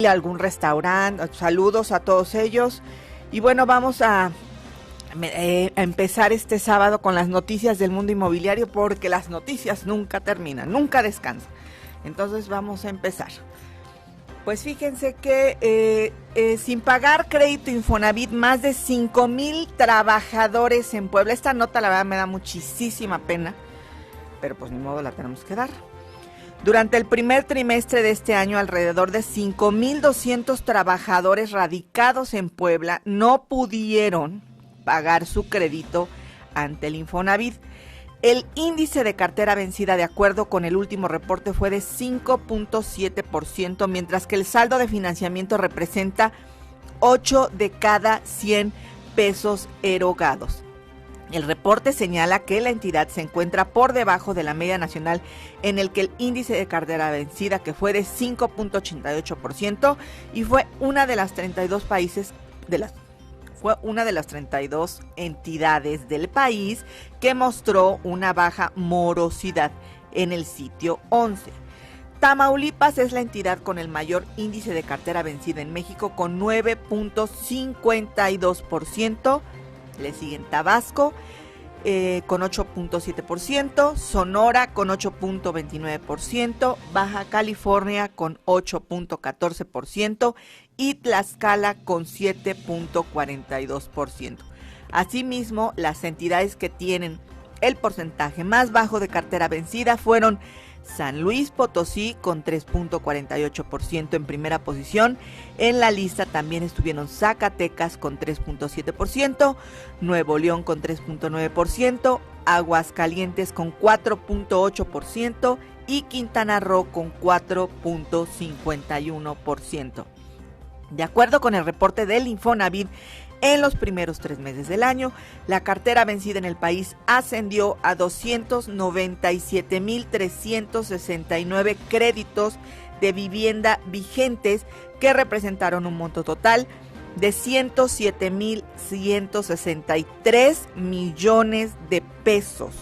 algún restaurante. Saludos a todos ellos. Y bueno, vamos a empezar este sábado con las noticias del mundo inmobiliario, porque las noticias nunca terminan, nunca descansan. Entonces vamos a empezar. Pues fíjense que sin pagar crédito Infonavit, más de 5,000 trabajadores en Puebla. Esta nota la verdad me da muchísima pena, pero pues ni modo, la tenemos que dar. Durante el primer trimestre de este año, alrededor de 5,200 trabajadores radicados en Puebla no pudieron pagar su crédito ante el Infonavit. El índice de cartera vencida, de acuerdo con el último reporte, fue de 5.7%, mientras que el saldo de financiamiento representa 8 de cada 100 pesos erogados. El reporte señala que la entidad se encuentra por debajo de la media nacional, en el que el índice de cartera vencida, que fue de 5.88%, y fue una de las 32 entidades del país que mostró una baja morosidad en el sitio 11. Tamaulipas es la entidad con el mayor índice de cartera vencida en México, con 9.52%. Le siguen Tabasco con 8.7%, Sonora con 8.29%, Baja California con 8.14% y Tlaxcala con 7.42%. Asimismo, las entidades que tienen el porcentaje más bajo de cartera vencida fueron San Luis Potosí con 3.48% en primera posición. En la lista también estuvieron Zacatecas con 3.7%, Nuevo León con 3.9%, Aguascalientes con 4.8% y Quintana Roo con 4.51%. De acuerdo con el reporte del Infonavit, en los primeros 3 meses del año, la cartera vencida en el país ascendió a 297,369 créditos de vivienda vigentes, que representaron un monto total de 107,163 millones de pesos.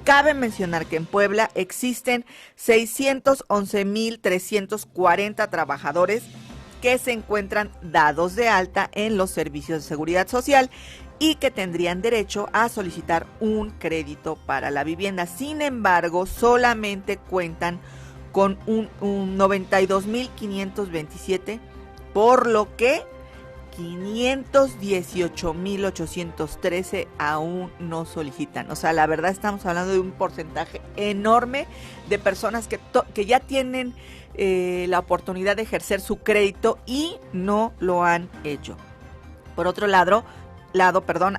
Cabe mencionar que en Puebla existen 611,340 trabajadores que se encuentran dados de alta en los servicios de seguridad social y que tendrían derecho a solicitar un crédito para la vivienda. Sin embargo, solamente cuentan con un 92,527, por lo que 518,813 aún no solicitan. O sea, la verdad estamos hablando de un porcentaje enorme de personas que ya tienen la oportunidad de ejercer su crédito y no lo han hecho. Por otro lado,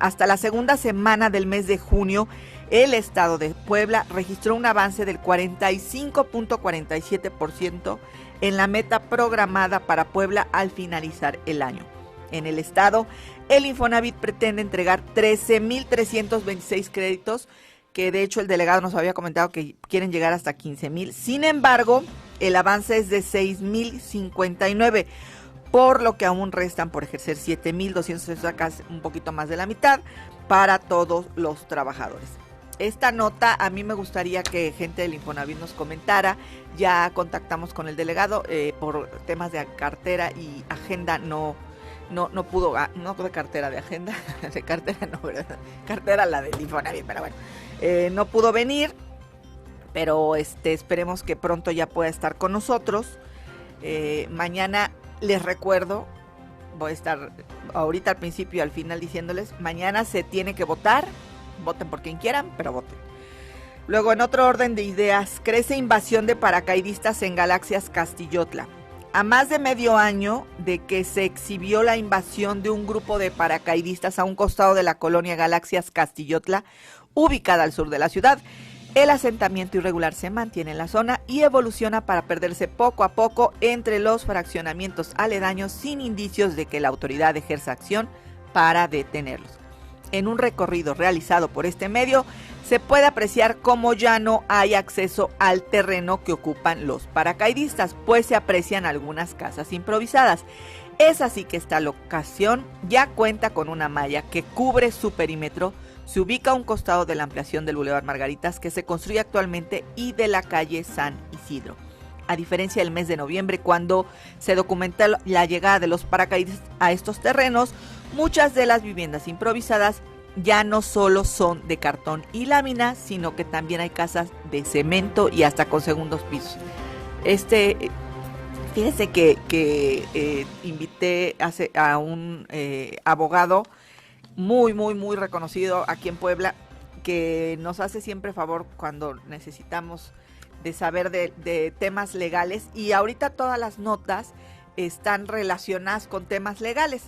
hasta la segunda semana del mes de junio, el estado de Puebla registró un avance del 45.47% en la meta programada para Puebla al finalizar el año. En el estado, el Infonavit pretende entregar 13,326 créditos, que de hecho el delegado nos había comentado que quieren llegar hasta 15,000. Sin embargo, el avance es de 6,059, por lo que aún restan por ejercer 7,200, casi un poquito más de la mitad, para todos los trabajadores. Esta nota a mí me gustaría que gente del Infonavit nos comentara. Ya contactamos con el delegado por temas de cartera y agenda, no pudo, no de cartera, de agenda, de cartera no, ¿verdad? Cartera la del Infonavit, pero bueno, no pudo venir, pero esperemos que pronto ya pueda estar con nosotros. Mañana les recuerdo, voy a estar ahorita al principio y al final diciéndoles, mañana se tiene que votar, voten por quien quieran, pero voten. Luego, en otro orden de ideas, crece invasión de paracaidistas en Galaxias Castillotla. A más de medio año de que se exhibió la invasión de un grupo de paracaidistas a un costado de la colonia Galaxias Castillotla, ubicada al sur de la ciudad, el asentamiento irregular se mantiene en la zona y evoluciona para perderse poco a poco entre los fraccionamientos aledaños, sin indicios de que la autoridad ejerza acción para detenerlos. En un recorrido realizado por este medio, se puede apreciar cómo ya no hay acceso al terreno que ocupan los paracaidistas, pues se aprecian algunas casas improvisadas. Es así que esta locación ya cuenta con una malla que cubre su perímetro. Se ubica a un costado de la ampliación del Boulevard Margaritas, que se construye actualmente, y de la calle San Isidro. A diferencia del mes de noviembre, cuando se documenta la llegada de los paracaidistas a estos terrenos, muchas de las viviendas improvisadas ya no solo son de cartón y lámina, sino que también hay casas de cemento y hasta con segundos pisos. Fíjense que invité a un abogado muy reconocido aquí en Puebla, que nos hace siempre favor cuando necesitamos de saber de temas legales, y ahorita todas las notas están relacionadas con temas legales.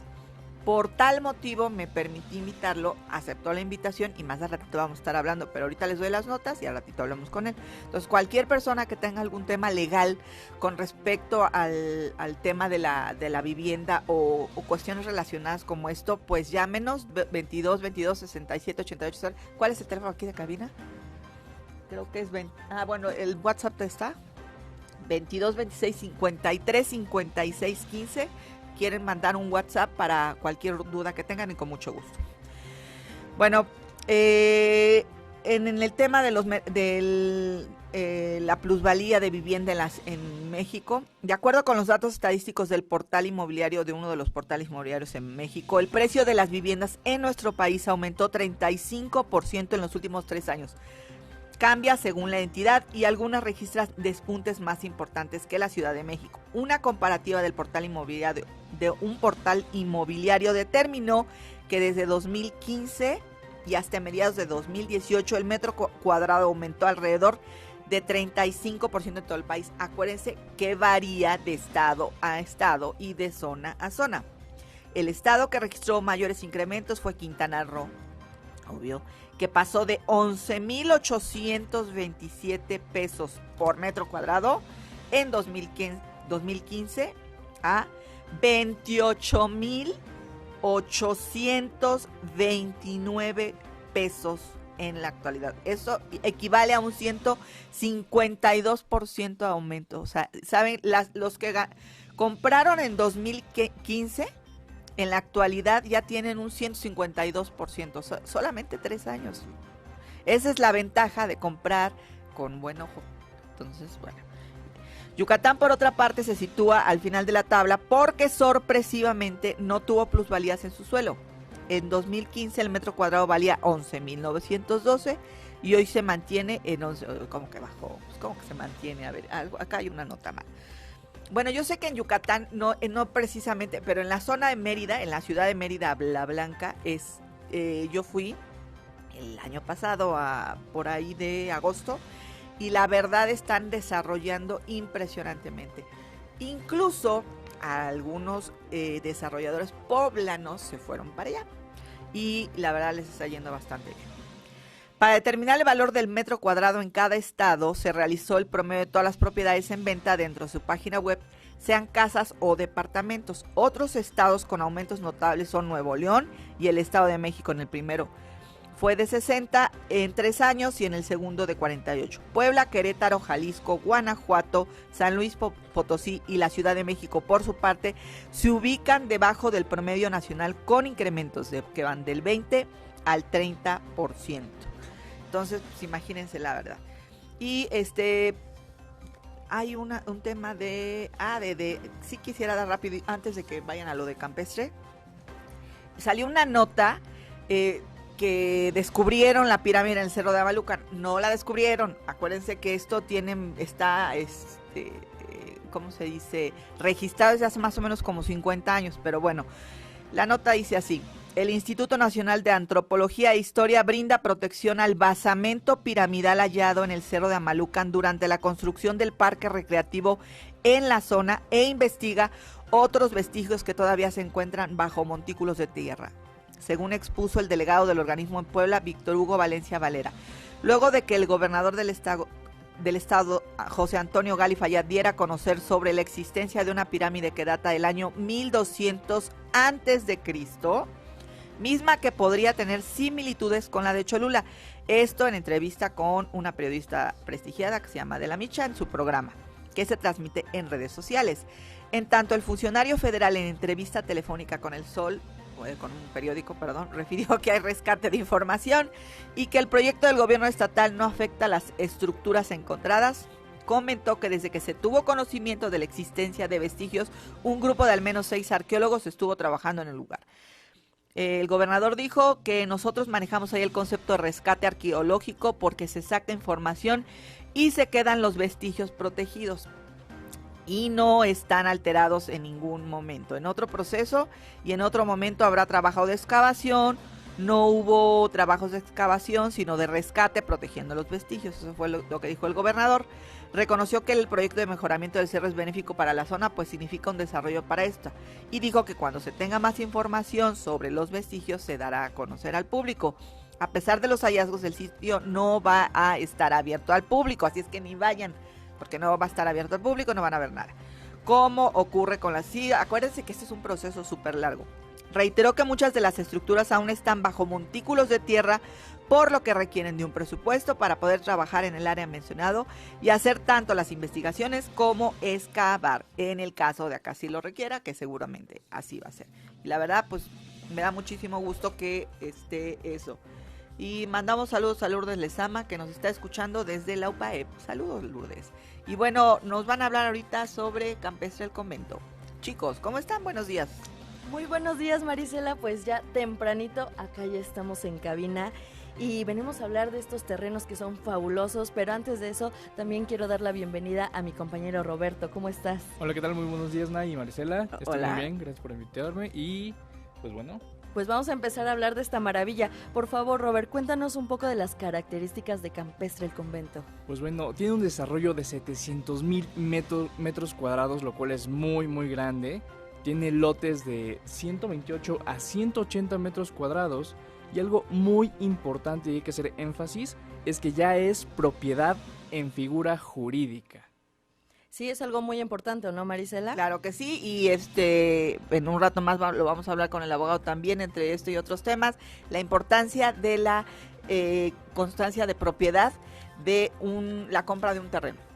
Por tal motivo me permití invitarlo, aceptó la invitación y más al ratito vamos a estar hablando, pero ahorita les doy las notas y al ratito hablamos con él. Entonces, cualquier persona que tenga algún tema legal con respecto al tema de la vivienda o cuestiones relacionadas como esto, pues llámenos 22 67 88. ¿Cuál es el teléfono aquí de cabina? Creo que es bueno, el WhatsApp está 22 26 53 56 15. Quieren mandar un WhatsApp para cualquier duda que tengan y con mucho gusto. Bueno, en el tema de la plusvalía de vivienda en México, de acuerdo con los datos estadísticos del portal inmobiliario, de uno de los portales inmobiliarios en México, el precio de las viviendas en nuestro país aumentó 35% en los últimos 3 años. Cambia según la entidad y algunas registran despuntes más importantes que la Ciudad de México. Una comparativa del portal inmobiliario de un portal inmobiliario determinó que desde 2015 y hasta mediados de 2018 el metro cuadrado aumentó alrededor de 35% en todo el país. Acuérdense que varía de estado a estado y de zona a zona. El estado que registró mayores incrementos fue Quintana Roo, obvio, que pasó de 11,827 pesos por metro cuadrado en 2015 a 28,829 pesos en la actualidad. Eso equivale a un 152% de aumento. O sea, ¿saben? Los que compraron en 2015... en la actualidad ya tienen un 152%, solamente 3 años. Esa es la ventaja de comprar con buen ojo. Entonces, bueno. Yucatán, por otra parte, se sitúa al final de la tabla porque sorpresivamente no tuvo plusvalías en su suelo. En 2015 el metro cuadrado valía 11,912 y hoy se mantiene en 11. ¿Cómo que bajó? Pues, ¿cómo que se mantiene? A ver, acá hay una nota mal. Bueno, yo sé que en Yucatán, no precisamente, pero en la zona de Mérida, en la ciudad de Mérida, La Blanca, yo fui el año pasado, por ahí de agosto, y la verdad están desarrollando impresionantemente. Incluso algunos desarrolladores poblanos se fueron para allá y la verdad les está yendo bastante bien. Para determinar el valor del metro cuadrado en cada estado, se realizó el promedio de todas las propiedades en venta dentro de su página web, sean casas o departamentos. Otros estados con aumentos notables son Nuevo León y el Estado de México en el primero. Fue de 60 en 3 años y en el segundo de 48. Puebla, Querétaro, Jalisco, Guanajuato, San Luis Potosí y la Ciudad de México, por su parte, se ubican debajo del promedio nacional con incrementos que van del 20 al 30%. Entonces, pues imagínense la verdad. Y hay un tema sí quisiera dar rápido, antes de que vayan a lo de campestre. Salió una nota que descubrieron la pirámide en el Cerro de Amalucan. No la descubrieron. Acuérdense que esto está ¿cómo se dice? Registrado desde hace más o menos como 50 años. Pero bueno, la nota dice así: el Instituto Nacional de Antropología e Historia brinda protección al basamento piramidal hallado en el Cerro de Amalucan durante la construcción del parque recreativo en la zona e investiga otros vestigios que todavía se encuentran bajo montículos de tierra, según expuso el delegado del organismo en Puebla, Víctor Hugo Valencia Valera. Luego de que el gobernador del estado, José Antonio Gali Fayad, diera a conocer sobre la existencia de una pirámide que data del año 1200 antes de Cristo, misma que podría tener similitudes con la de Cholula. Esto en entrevista con una periodista prestigiada que se llama Adela Micha en su programa, que se transmite en redes sociales. En tanto, el funcionario federal en entrevista telefónica con con un periódico, refirió que hay rescate de información y que el proyecto del gobierno estatal no afecta las estructuras encontradas. comentó que desde que se tuvo conocimiento de la existencia de vestigios, un grupo de al menos 6 arqueólogos estuvo trabajando en el lugar. El gobernador dijo que nosotros manejamos ahí el concepto de rescate arqueológico porque se saca información y se quedan los vestigios protegidos y no están alterados en ningún momento. En otro proceso y en otro momento habrá trabajo de excavación. No hubo trabajos de excavación, sino de rescate protegiendo los vestigios. Eso fue lo que dijo el gobernador. Reconoció que el proyecto de mejoramiento del cerro es benéfico para la zona, pues significa un desarrollo para esta. Y dijo que cuando se tenga más información sobre los vestigios se dará a conocer al público. A pesar de los hallazgos, el sitio no va a estar abierto al público, así es que ni vayan, porque no va a estar abierto al público, no van a ver nada. ¿Cómo ocurre con la CIA? Acuérdense que este es un proceso súper largo. Reiteró que muchas de las estructuras aún están bajo montículos de tierra, por lo que requieren de un presupuesto para poder trabajar en el área mencionado y hacer tanto las investigaciones como excavar, en el caso de acá si lo requiera, que seguramente así va a ser. Y la verdad, pues me da muchísimo gusto que esté eso. Y mandamos saludos a Lourdes Lezama, que nos está escuchando desde la UPAEP. Saludos, Lourdes. Y bueno, nos van a hablar ahorita sobre Campestre el Convento. Chicos, ¿cómo están? Buenos días. Muy buenos días, Marisela, pues ya tempranito acá ya estamos en cabina y venimos a hablar de estos terrenos que son fabulosos, pero antes de eso también quiero dar la bienvenida a mi compañero Roberto. ¿Cómo estás? Hola, ¿qué tal? Muy buenos días, Nay y Marisela. Estoy Hola. muy bien, gracias por invitarme y pues bueno. Pues vamos a empezar a hablar de esta maravilla. Por favor, Robert, cuéntanos un poco de las características de Campestre el Convento. Pues bueno, tiene un desarrollo de 700,000 metros cuadrados, lo cual es muy, muy grande. Tiene lotes de 128 a 180 metros cuadrados y algo muy importante y hay que hacer énfasis es que ya es propiedad en figura jurídica. Sí, es algo muy importante, ¿no, Marisela? Claro que sí, y en un rato más lo vamos a hablar con el abogado también, entre esto y otros temas, la importancia de la constancia de propiedad de la compra de un terreno.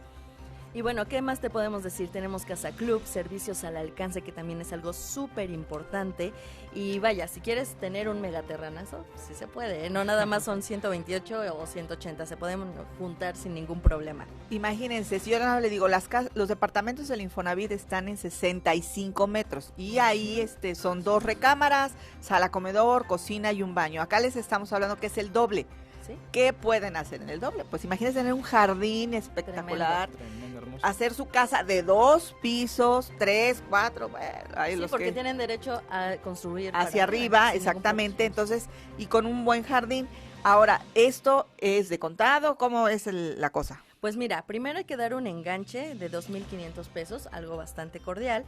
Y bueno, ¿qué más te podemos decir? Tenemos Casa Club, servicios al alcance, que también es algo súper importante. Y vaya, si quieres tener un megaterranazo, sí se puede, ¿eh? No nada más son 128 o 180, se pueden juntar sin ningún problema. Imagínense, si yo no le digo, los departamentos del Infonavit están en 65 metros y ahí son 2 recámaras, sala, comedor, cocina y un baño. Acá les estamos hablando que es el doble. ¿Sí? ¿Qué pueden hacer en el doble? Pues imagínense tener un jardín espectacular, Tremendo, hermoso. hacer su casa de 2 pisos, 3, 4, bueno, ahí Sí, los porque que tienen derecho a construir hacia para arriba, sin ningún exactamente, problema. entonces, y con un buen jardín. Ahora, ¿esto es de contado? ¿Cómo es la cosa? Pues mira, primero hay que dar un enganche de 2,500 pesos, algo bastante cordial,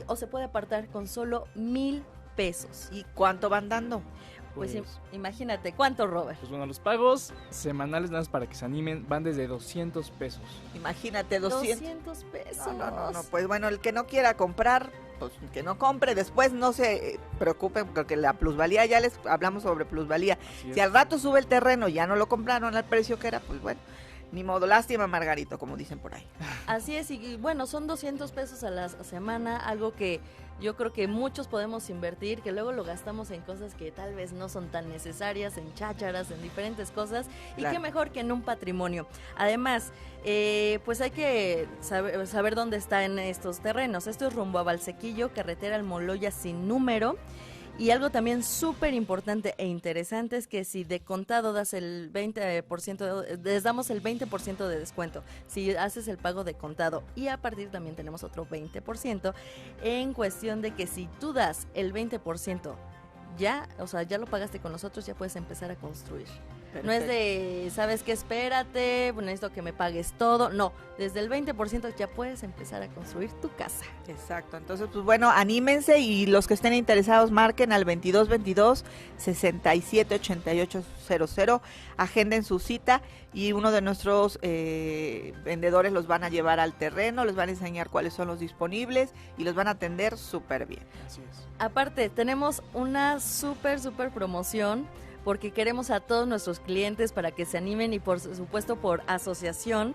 o se puede apartar con solo 1,000 pesos. ¿Y cuánto van dando? Pues imagínate, ¿cuánto, Robert? Pues bueno, los pagos semanales, nada más para que se animen, van desde 200 pesos. Imagínate, 200 pesos. No, pues bueno, el que no quiera comprar, pues que no compre, después no se preocupen porque la plusvalía, ya les hablamos sobre plusvalía. Así Si es. al rato sube el terreno y ya no lo compraron al precio que era, pues bueno, ni modo, lástima Margarito, como dicen por ahí. Así es, y bueno, son 200 pesos a la semana, algo que yo creo que muchos podemos invertir, que luego lo gastamos en cosas que tal vez no son tan necesarias, en chácharas, en diferentes cosas, y Claro. qué mejor que en un patrimonio. Además, pues hay que saber dónde están estos terrenos. Esto es rumbo a Valsequillo, carretera Almoloya sin número. Y algo también súper importante e interesante es que si de contado das el 20%, les damos el 20% de descuento si haces el pago de contado. Y a partir también tenemos otro 20% en cuestión de que si tú das el 20%, ya, o sea, ya lo pagaste con nosotros, ya puedes empezar a construir. No es de, ¿sabes qué? Espérate, necesito que me pagues todo. No, desde el 20% ya puedes empezar a construir tu casa. Exacto, entonces pues bueno, anímense y los que estén interesados marquen al 2222-678800, agenden su cita y uno de nuestros vendedores los van a llevar al terreno, les van a enseñar cuáles son los disponibles y los van a atender súper bien. Así es. Aparte, tenemos una súper promoción porque queremos a todos nuestros clientes para que se animen y por supuesto por asociación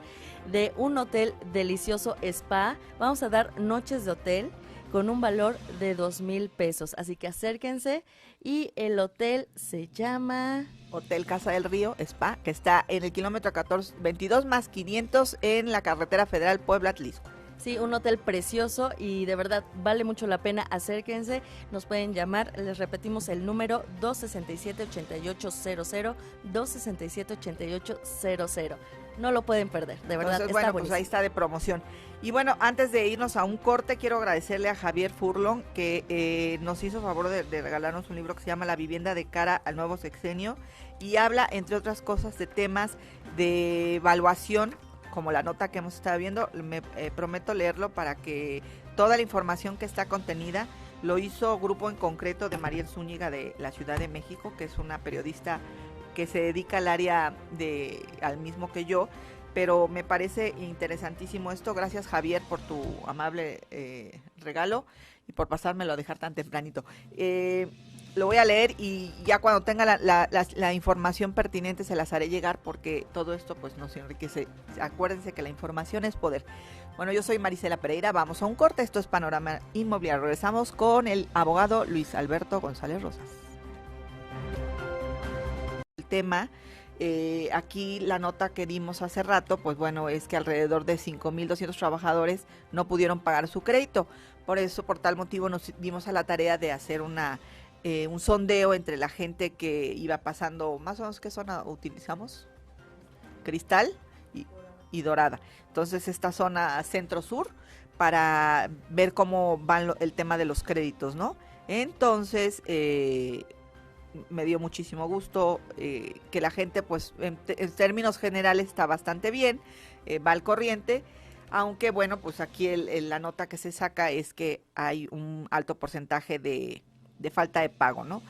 de un hotel delicioso spa. Vamos a dar noches de hotel con un valor de 2,000 pesos. Así que acérquense, y el hotel se llama Hotel Casa del Río Spa, que está en el kilómetro 22 más 500 en la carretera federal Puebla-Atlisco. Sí, un hotel precioso y de verdad vale mucho la pena, acérquense, nos pueden llamar, les repetimos el número 267-8800, 267-8800. No lo pueden perder, de verdad. Entonces, está bueno, buenísimo. pues ahí está de promoción. Y bueno, antes de irnos a un corte, quiero agradecerle a Javier Furlong, que nos hizo favor de regalarnos un libro que se llama La vivienda de cara al nuevo sexenio, y habla, entre otras cosas, de temas de evaluación, como la nota que hemos estado viendo. Me prometo leerlo para que toda la información que está contenida, lo hizo grupo en concreto de Mariel Zúñiga de la Ciudad de México, que es una periodista que se dedica al área al mismo que yo, pero me parece interesantísimo esto. Gracias, Javier, por tu amable regalo y por pasármelo a dejar tan tempranito. Lo voy a leer y ya cuando tenga la información pertinente se las haré llegar, porque todo esto pues nos enriquece. Acuérdense que la información es poder. Bueno, yo soy Marisela Pereira, vamos a un corte, esto es Panorama Inmobiliario. Regresamos con el abogado Luis Alberto González Rosas. El tema, aquí la nota que dimos hace rato, pues bueno, es que alrededor de 5,200 trabajadores no pudieron pagar su crédito. Por eso, por tal motivo, nos dimos a la tarea de hacer un sondeo entre la gente que iba pasando. Más o menos, ¿qué zona utilizamos? Cristal y Dorada. Entonces, esta zona centro-sur, para ver cómo van el tema de los créditos, ¿no? Entonces, me dio muchísimo gusto que la gente, pues, en términos generales está bastante bien, va al corriente, aunque, bueno, pues aquí la nota que se saca es que hay un alto porcentaje de falta de pago, ¿no?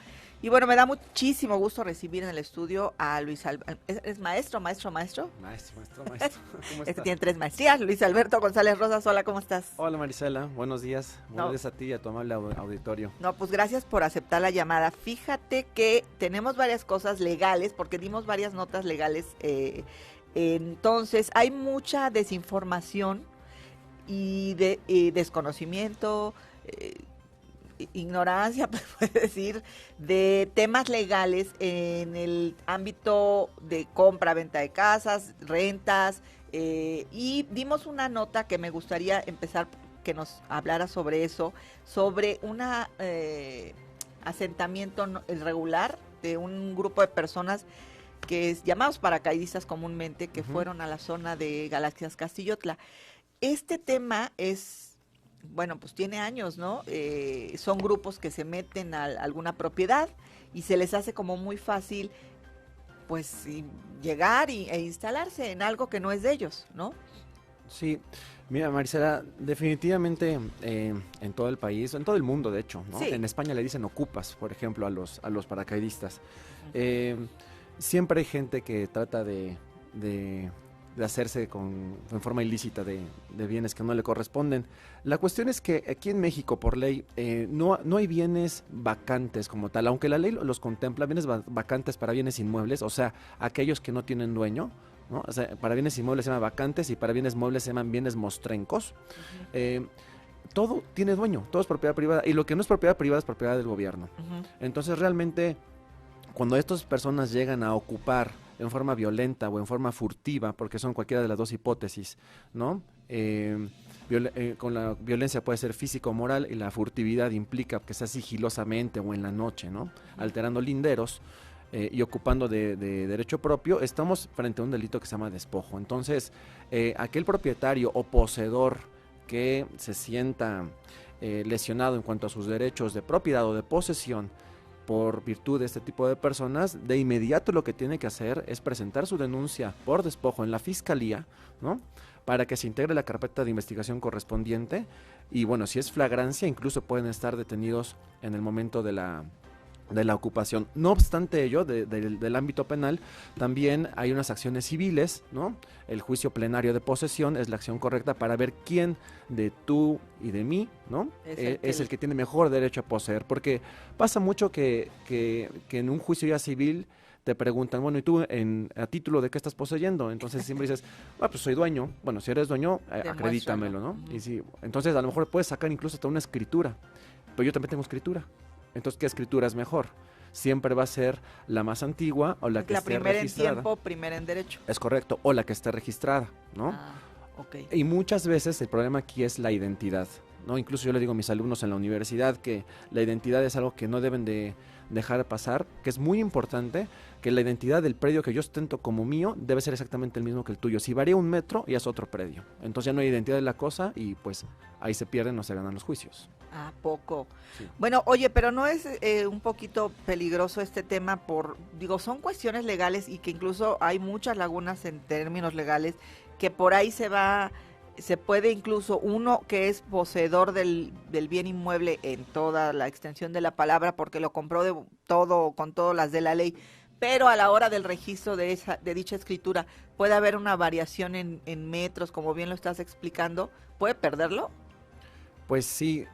Y bueno, me da muchísimo gusto recibir en el estudio a Luis Alberto. ¿Es maestro? Maestro. ¿Cómo estás? Es que tiene 3 maestrías. Luis Alberto González Rosas, hola, ¿cómo estás? Hola, Marisela, buenos días. Buenos días a ti y a tu amable auditorio. No, pues gracias por aceptar la llamada. Fíjate que tenemos varias cosas legales, porque dimos varias notas legales. Entonces, hay mucha desinformación y desconocimiento, ignorancia, puede decir, de temas legales en el ámbito de compra, venta de casas, rentas, y dimos una nota que me gustaría empezar, que nos hablara sobre eso, sobre un asentamiento irregular de un grupo de personas que es llamados paracaidistas comúnmente, que fueron a la zona de Galaxias Castillotla. Este tema es, bueno, pues tiene años, ¿no? Son grupos que se meten a alguna propiedad y se les hace como muy fácil, pues, llegar e instalarse en algo que no es de ellos, ¿no? Sí, mira, Marisela, definitivamente en todo el país, en todo el mundo, de hecho, ¿no? Sí. En España le dicen ocupas, por ejemplo, a los paracaidistas. Siempre hay gente que trata de hacerse en forma ilícita de bienes que no le corresponden. La cuestión es que aquí en México, por ley, no hay bienes vacantes como tal, aunque la ley los contempla, bienes vacantes para bienes inmuebles, o sea, aquellos que no tienen dueño, ¿no? O sea, para bienes inmuebles se llaman vacantes y para bienes muebles se llaman bienes mostrencos. Todo tiene dueño, todo es propiedad privada, y lo que no es propiedad privada es propiedad del gobierno. Entonces, realmente, cuando estas personas llegan a ocupar en forma violenta o en forma furtiva, porque son cualquiera de las dos hipótesis, ¿no? Con la violencia puede ser física o moral, y la furtividad implica que sea sigilosamente o en la noche, ¿no? Alterando linderos y ocupando de derecho propio, estamos frente a un delito que se llama despojo. Entonces, aquel propietario o poseedor que se sienta lesionado en cuanto a sus derechos de propiedad o de posesión por virtud de este tipo de personas, de inmediato lo que tiene que hacer es presentar su denuncia por despojo en la fiscalía, ¿no? Para que se integre la carpeta de investigación correspondiente, y bueno, si es flagrancia, incluso pueden estar detenidos en el momento de la ocupación. No obstante ello, del ámbito penal, también hay unas acciones civiles, ¿no? El juicio plenario de posesión es la acción correcta para ver quién de tú y de mí, ¿no? Es el que tiene mejor derecho a poseer, porque pasa mucho que en un juicio ya civil te preguntan, bueno, ¿y tú a título de qué estás poseyendo? Entonces siempre dices, pues soy dueño. Bueno, si eres dueño, acredítamelo, ¿no? Y sí, entonces a lo mejor puedes sacar incluso hasta una escritura, pero yo también tengo escritura. Entonces, ¿qué escritura es mejor? Siempre va a ser la más antigua o la que esté registrada. La primera en tiempo, primera en derecho. Es correcto, o la que esté registrada, ¿no? Okay. Y muchas veces el problema aquí es la identidad, ¿no? Incluso yo le digo a mis alumnos en la universidad que la identidad es algo que no deben de dejar pasar, que es muy importante, que la identidad del predio que yo ostento como mío debe ser exactamente el mismo que el tuyo. Si varía 1 metro, ya es otro predio. Entonces ya no hay identidad de la cosa y pues ahí se pierden o se ganan los juicios. Poco. Sí. Bueno, oye, pero ¿no es un poquito peligroso este tema son cuestiones legales y que incluso hay muchas lagunas en términos legales que por ahí se puede incluso uno que es poseedor del bien inmueble en toda la extensión de la palabra porque lo compró con todas las de la ley, pero a la hora del registro de dicha escritura puede haber una variación en metros, como bien lo estás explicando, ¿puede perderlo? Pues sí,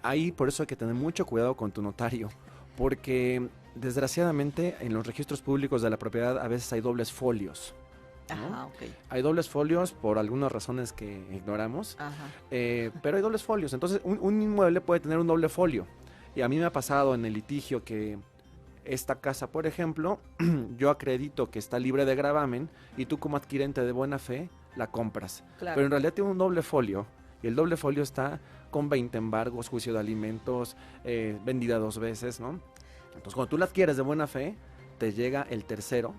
ahí por eso hay que tener mucho cuidado con tu notario, porque desgraciadamente en los registros públicos de la propiedad a veces hay dobles folios. ¿no? Okay. Hay dobles folios por algunas razones que ignoramos, pero hay dobles folios. Entonces un inmueble puede tener un doble folio. Y a mí me ha pasado en el litigio que esta casa, por ejemplo, yo acredito que está libre de gravamen y tú como adquirente de buena fe la compras. Claro. Pero en realidad tiene un doble folio y el doble folio está con 20 embargos, juicio de alimentos, vendida 2 veces, ¿no? Entonces cuando tú la adquieres de buena fe, te llega el tercero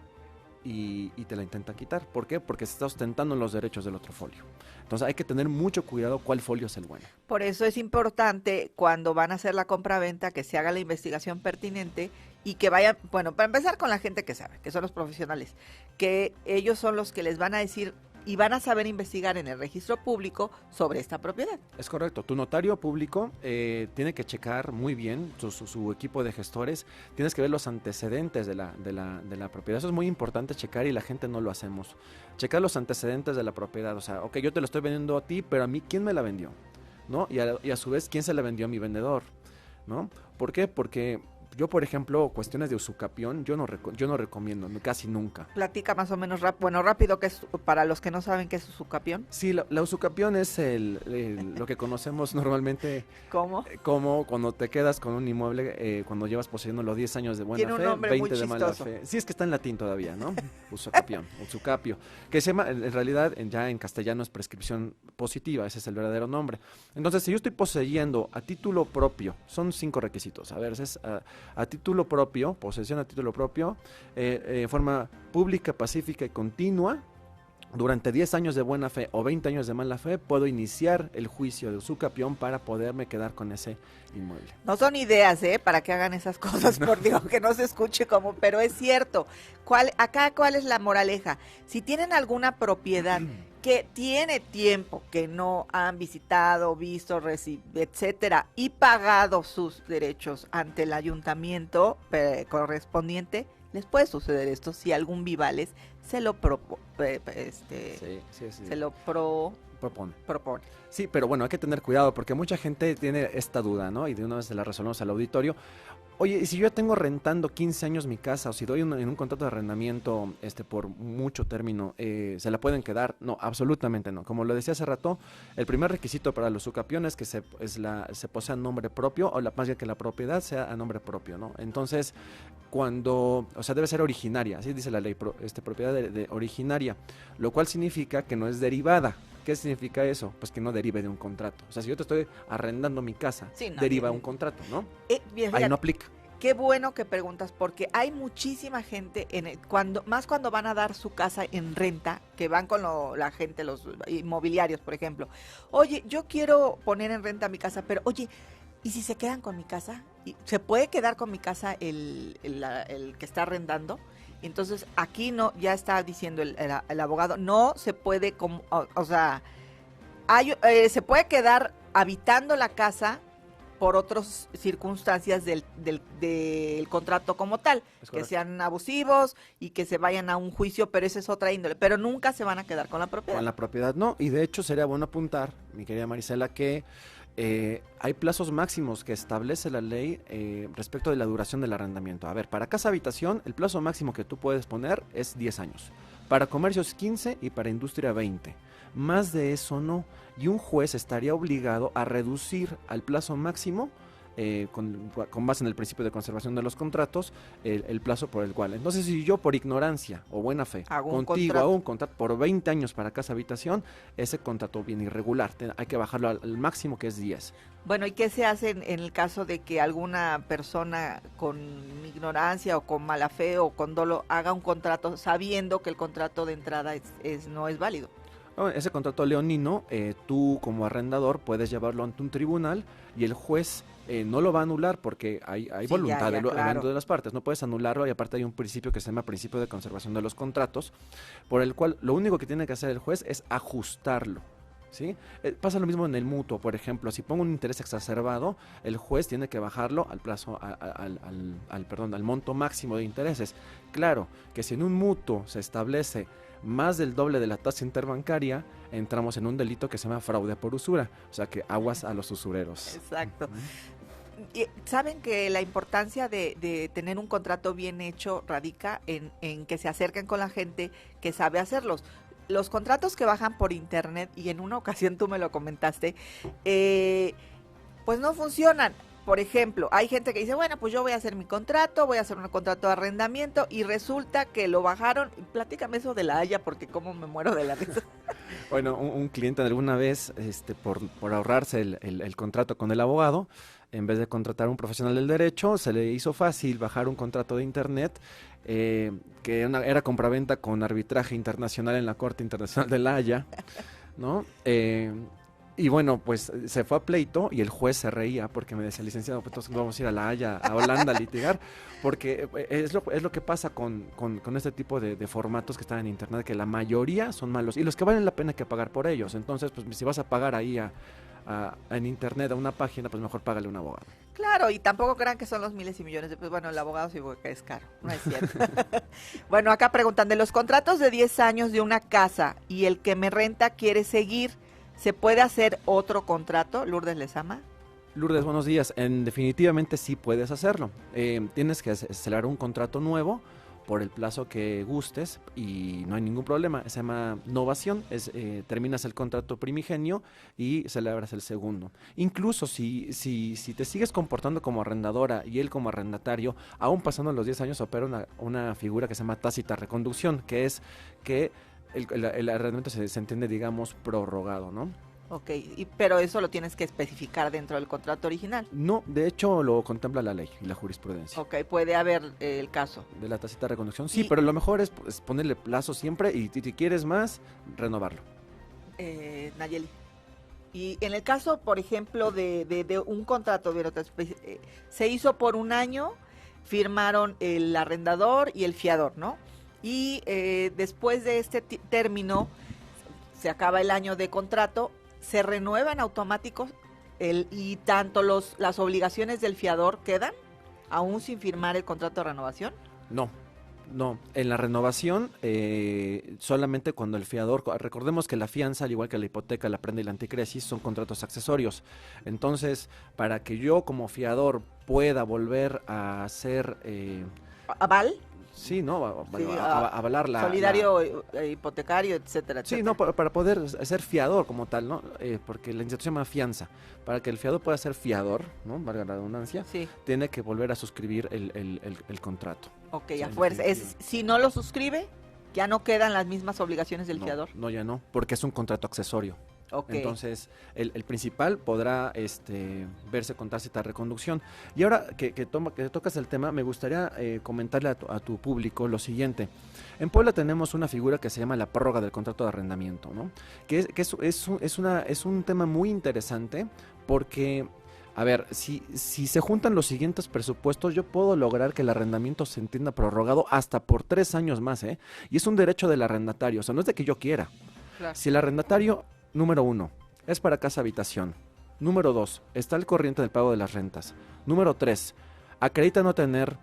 y te la intentan quitar. ¿Por qué? Porque se está ostentando los derechos del otro folio. Entonces hay que tener mucho cuidado cuál folio es el bueno. Por eso es importante cuando van a hacer la compraventa que se haga la investigación pertinente y que vayan, bueno, para empezar con la gente que sabe, que son los profesionales, que ellos son los que les van a decir y van a saber investigar en el registro público sobre esta propiedad. Es correcto. Tu notario público tiene que checar muy bien su equipo de gestores. Tienes que ver los antecedentes de la propiedad. Eso es muy importante checar y la gente no lo hacemos. Checar los antecedentes de la propiedad. O sea, ok, yo te lo estoy vendiendo a ti, pero a mí, ¿quién me la vendió? ¿No? Y a su vez, ¿quién se la vendió a mi vendedor? ¿No? ¿Por qué? Porque yo, por ejemplo, cuestiones de usucapión, yo no recomiendo, casi nunca. Platica más o menos rápido, que es para los que no saben qué es usucapión. Sí, la usucapión es lo que conocemos normalmente. ¿Cómo? Como cuando te quedas con un inmueble, cuando llevas poseyendo los 10 años de buena fe, 20 de mala fe. Sí, es que está en latín todavía, ¿no? Usucapión, usucapio, que se llama, en realidad, ya en castellano es prescripción positiva, ese es el verdadero nombre. Entonces, si yo estoy poseyendo a título propio, son 5 requisitos. A ver, es a título propio, posesión a título propio, forma pública, pacífica y continua, durante 10 años de buena fe o 20 años de mala fe, puedo iniciar el juicio de usucapión para poderme quedar con ese inmueble. No son ideas, para que hagan esas cosas, por Dios, que no se escuche como, pero es cierto. ¿Cuál es la moraleja? Si tienen alguna propiedad que tiene tiempo que no han visitado, visto, etcétera, y pagado sus derechos ante el ayuntamiento correspondiente, les puede suceder esto si algún Vivales se lo propone. Sí, pero bueno, hay que tener cuidado porque mucha gente tiene esta duda, ¿no? Y de una vez se la resolvemos al auditorio. Oye, ¿y si yo ya tengo rentando 15 años mi casa o si doy en un contrato de arrendamiento por mucho término, ¿se la pueden quedar? No, absolutamente no. Como lo decía hace rato, el primer requisito para los usucapiones es que se posea nombre propio o más bien que la propiedad sea a nombre propio, ¿no? Entonces, debe ser originaria, así dice la ley, propiedad de originaria, lo cual significa que no es derivada. ¿Qué significa eso? Pues que no derive de un contrato. O sea, si yo te estoy arrendando mi casa, deriva un contrato, ¿no? Ahí no aplica. Qué bueno que preguntas, porque hay muchísima gente, cuando van a dar su casa en renta, que van con la gente, los inmobiliarios, por ejemplo. Oye, yo quiero poner en renta mi casa, pero oye, ¿y si se quedan con mi casa? ¿Se puede quedar con mi casa el que está arrendando? Entonces, aquí no, ya está diciendo el abogado, no se puede, se puede quedar habitando la casa por otras circunstancias del contrato como tal, que sean abusivos y que se vayan a un juicio, pero esa es otra índole, pero nunca se van a quedar con la propiedad. Con la propiedad no, y de hecho sería bueno apuntar, mi querida Marisela, que hay plazos máximos que establece la ley respecto de la duración del arrendamiento. A ver, para casa habitación, el plazo máximo que tú puedes poner es 10 años. Para comercios 15 y para industria 20. Más de eso no. Y un juez estaría obligado a reducir al plazo máximo, con base en el principio de conservación de los contratos, el plazo por el cual. Entonces, si yo por ignorancia o buena fe Hago un contrato por 20 años para casa habitación, ese contrato viene irregular. Hay que bajarlo al máximo, que es 10. Bueno, ¿y qué se hace en el caso de que alguna persona con ignorancia o con mala fe o con dolo haga un contrato sabiendo que el contrato de entrada no es válido? Ese contrato leonino, tú como arrendador puedes llevarlo ante un tribunal y el juez no lo va a anular porque hay Sí, voluntad claro. de las partes. No puedes anularlo, y aparte hay un principio que se llama principio de conservación de los contratos, por el cual lo único que tiene que hacer el juez es ajustarlo. ¿Sí? Pasa lo mismo en el mutuo, por ejemplo. Si pongo un interés exacerbado, el juez tiene que bajarlo al plazo, al monto máximo de intereses. Claro que si en un mutuo se establece más del doble de la tasa interbancaria, entramos en un delito que se llama fraude por usura. O sea que aguas a los usureros. Exacto. Y saben que la importancia de tener un contrato bien hecho radica en que se acerquen con la gente que sabe hacerlos. Los contratos que bajan por internet, y en una ocasión tú me lo comentaste, pues no funcionan. Por ejemplo, hay gente que dice, bueno, pues yo voy a hacer mi contrato, voy a hacer un contrato de arrendamiento, y resulta que lo bajaron. Platícame eso de la Haya, porque como me muero de la risa. Bueno, un cliente alguna vez, por ahorrarse el contrato con el abogado, en vez de contratar a un profesional del derecho, se le hizo fácil bajar un contrato de internet, que era compraventa con arbitraje internacional en la Corte Internacional de La Haya, ¿no? Y bueno, pues se fue a pleito y el juez se reía porque me decía, licenciado, pues entonces vamos a ir a La Haya, a Holanda, a litigar, porque es lo que pasa con este tipo de formatos que están en internet, que la mayoría son malos y los que valen la pena hay que pagar por ellos. Entonces, pues si vas a pagar ahí en internet a una página, pues mejor págale a un abogado. Claro, y tampoco crean que son los miles y millones de pesos. Bueno, el abogado sí porque es caro, no es cierto. Bueno, acá preguntan, de los contratos de 10 años de una casa y el que me renta quiere seguir, ¿se puede hacer otro contrato? Lourdes Lezama. Lourdes, buenos días. Definitivamente sí puedes hacerlo. Tienes que celebrar un contrato nuevo por el plazo que gustes y no hay ningún problema. Se llama novación, terminas el contrato primigenio y celebras el segundo. Incluso si te sigues comportando como arrendadora y él como arrendatario, aún pasando los 10 años opera una figura que se llama tácita reconducción, que es que el arrendamiento se entiende, digamos, prorrogado, ¿no? Ok, pero eso lo tienes que especificar dentro del contrato original. No, de hecho lo contempla la ley y la jurisprudencia. Ok, puede haber el caso. De la tácita reconducción, sí, pero lo mejor es ponerle plazo siempre y si quieres más, renovarlo. Nayeli. Y en el caso, por ejemplo, de un contrato, se hizo por un año, firmaron el arrendador y el fiador, ¿no? Y después de este término, se acaba el año de contrato, se renuevan automáticos y tanto las obligaciones del fiador quedan, aún sin firmar el contrato de renovación. No, en la renovación solamente cuando el fiador, recordemos que la fianza, al igual que la hipoteca, la prenda y la anticresis, son contratos accesorios. Entonces, para que yo como fiador pueda volver a hacer... ¿Aval? Sí, ¿no? Sí, avalar la... Solidario, hipotecario, etcétera, etcétera. Sí, no, para poder ser fiador como tal, ¿no? Porque la institución se llama fianza. Para que el fiador pueda ser fiador, ¿no? Valga la redundancia, sí, tiene que volver a suscribir el contrato. Ok, O sea, a fuerza. Si no lo suscribe, ya no quedan las mismas obligaciones del fiador. No, ya no, porque es un contrato accesorio. Okay. Entonces, el principal podrá verse con tácita reconducción. Y ahora que tocas el tema, me gustaría comentarle a tu público lo siguiente. En Puebla tenemos una figura que se llama la prórroga del contrato de arrendamiento, ¿no? Que es un tema muy interesante porque... A ver, si se juntan los siguientes presupuestos, yo puedo lograr que el arrendamiento se entienda prorrogado hasta por 3 años más, ¿eh? Y es un derecho del arrendatario, o sea, no es de que yo quiera. Claro. Si el arrendatario, número 1, es para casa habitación. Número 2, está al corriente del pago de las rentas. Número 3, acredita no tener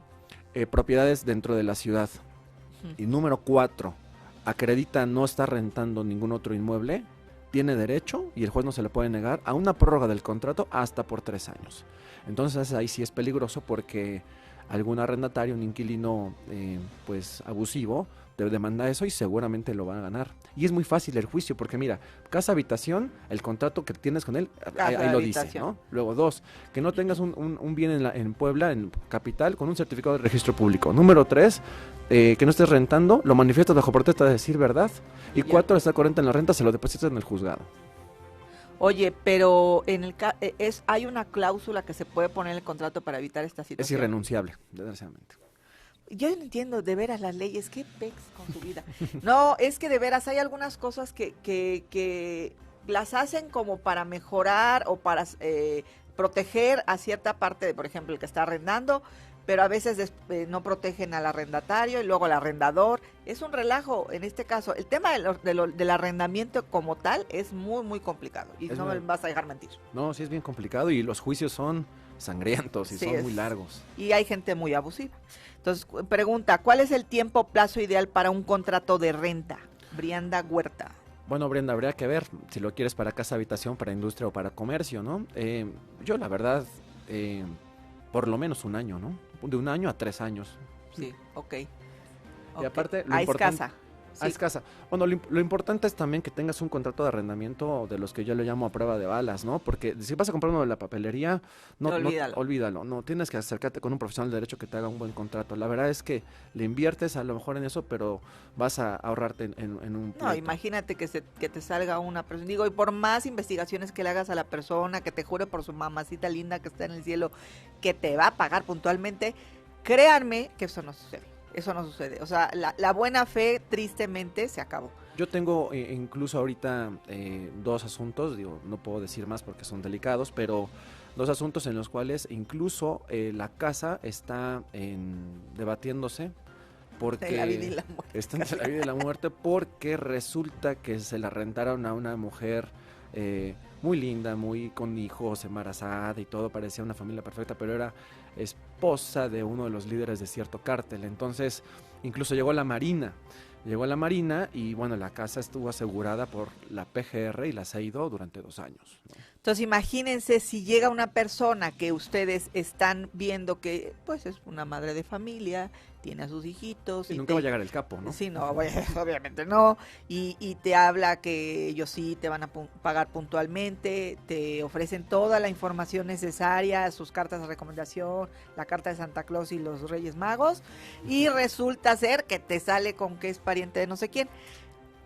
propiedades dentro de la ciudad. Y número 4, acredita no estar rentando ningún otro inmueble. tiene derecho, y el juez no se le puede negar, a una prórroga del contrato hasta por 3 años. Entonces ahí sí es peligroso porque algún arrendatario, un inquilino pues abusivo, te demanda eso y seguramente lo va a ganar. Y es muy fácil el juicio porque mira, casa habitación, el contrato que tienes con él, ahí lo dice, ¿no? Luego 2, que no tengas un bien en Puebla, en capital, con un certificado de registro público. Número 3, que no estés rentando, lo manifiestas bajo protesta de decir verdad. Y 4, estar corriente en la renta, se lo depositas en el juzgado. Oye, pero hay una cláusula que se puede poner en el contrato para evitar esta situación. Es irrenunciable, desgraciadamente. Yo no entiendo de veras las leyes, qué pex con su vida. No, es que de veras hay algunas cosas que las hacen como para mejorar o para proteger a cierta parte de, por ejemplo, el que está arrendando, pero a veces no protegen al arrendatario y luego al arrendador. Es un relajo en este caso. El tema del arrendamiento como tal es muy, muy complicado y no me vas a dejar mentir. No, sí es bien complicado y los juicios son sangrientos y son muy largos. Y hay gente muy abusiva. Entonces, pregunta, ¿cuál es el tiempo plazo ideal para un contrato de renta? Brianda Huerta. Bueno, Brenda, habría que ver si lo quieres para casa, habitación, para industria o para comercio, ¿no? Yo, la verdad, por lo menos 1 año, ¿no? De 1 año a 3 años. Sí, ok. Y aparte, lo importante... casa. Sí. Es casa. Bueno, lo importante es también que tengas un contrato de arrendamiento de los que yo le llamo a prueba de balas, ¿no? Porque si vas a comprar uno de la papelería, olvídalo. No, tienes que acercarte con un profesional de derecho que te haga un buen contrato. La verdad es que le inviertes a lo mejor en eso, pero vas a ahorrarte en un pleito. No, imagínate que te salga una persona. Digo, y por más investigaciones que le hagas a la persona, que te jure por su mamacita linda que está en el cielo, que te va a pagar puntualmente, créanme que eso no sucede. Eso no sucede. O sea, la buena fe, tristemente, se acabó. Yo tengo incluso ahorita 2 asuntos, digo, no puedo decir más porque son delicados, pero 2 asuntos en los cuales incluso la casa está debatiéndose porque la vida y la muerte. Está entre la vida y la muerte porque resulta que se la rentaron a una mujer muy linda, muy con hijos, embarazada y todo, parecía una familia perfecta, pero era esposa de uno de los líderes de cierto cártel. Entonces, incluso llegó la Marina y bueno, la casa estuvo asegurada por la PGR y la CEIDO durante 2 años, ¿no? Entonces, imagínense si llega una persona que ustedes están viendo que pues es una madre de familia, tiene a sus hijitos. Y nunca va a llegar el capo, ¿no? Sí, no, obviamente no. Y te habla que ellos sí te van a pagar puntualmente, te ofrecen toda la información necesaria, sus cartas de recomendación, la carta de Santa Claus y los Reyes Magos, y resulta ser que te sale con que es pariente de no sé quién.